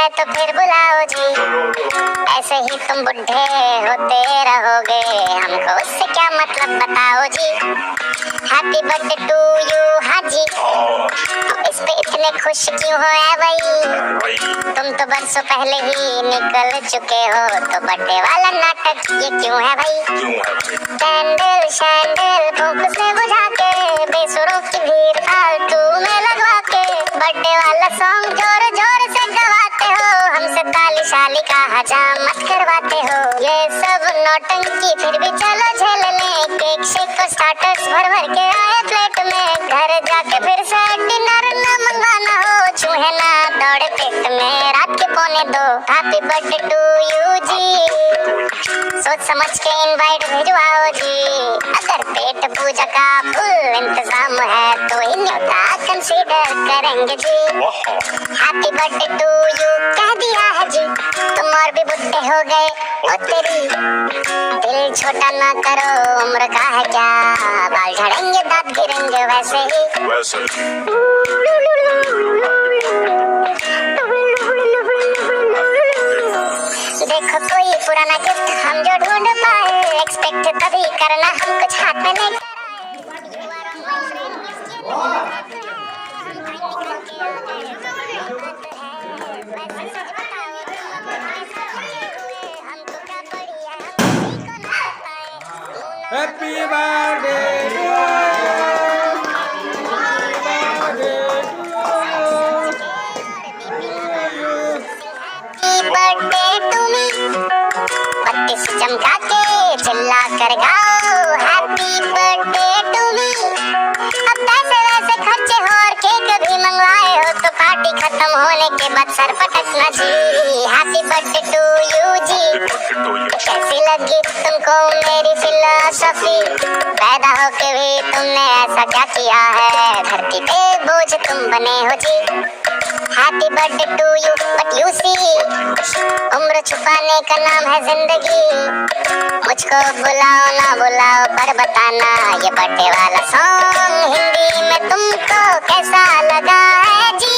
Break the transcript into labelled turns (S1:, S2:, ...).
S1: है तो फिर बुलाओ जी। ऐसे ही तुम बुढ़े होते रहोगे, हमको उससे क्या मतलब बताओ जी। हैप्पी बर्थडे टू यू हाजी, इस पे इतने खुश क्यों हो ऐ भाई? तुम तो बरसों पहले ही निकल चुके हो, तो बर्थडे वाला नाटक ये क्यों है भाई? कैंडल शैंडल फूंक से बुझा के, बेसुरों की भीड़ फालतू में लगवा के, बर्थडे वाला सॉन्ग जोर जोर से गवाते हो, हमसे ताली शाली का हजामत करवाते हो। ये सब नौटंकी फिर भी चलो झेल लें, केक शेक और स्टार्टर्स भर भर के आए प्लेट में, घर जाके फिर से डिनर न मंगाना हो, चूहे ना दौड़े पेट में रात के 1:45। हैप्पी बर्थडे टू यू जी, सोच समझ के इनवाइट भिजवाओ जी। अगर पेट पूजा का फुल इंतजाम है तो ही न्योता कंसीडर करेंगे जी। हैप्पी बर्थडे टू यू कह दिया है जी, तुम और भी बुढ़े हो गए ओ तेरी। दिल छोटा ना करो, उम्र का है क्या, बाल झड़ेंगे दांत गिरेंगे वैसे ही। देखो कोई पुराना गिफ्ट हम जो ढूंढ पाए, एक्सपेक्ट कभी करना हम कुछ हाथ में नहीं।
S2: हैप्पी बर्थडे
S1: बत्तीस चमका के चिल्ला कर गाओ हैप्पी बर्थडे टू मी। अब पैसे वैसे खर्चे हो और केक भी मंगवाए हो, तो पार्टी खत्म होने के बाद सर पटकना जी। हैप्पी बर्थडे टू यू जी, कैसी लगी तुमको मेरी फिलॉसफी? पैदा होके भी तुमने ऐसा क्या किया है, धरती पे बोझ तुम बने हो जी। Happy birthday to you but you see, उम्र छुपाने का नाम है जिंदगी। मुझको बुलाओ ना बुलाओ पर बताना, ये बर्थडे वाला सॉन्ग हिंदी में तुमको कैसा लगा है जी।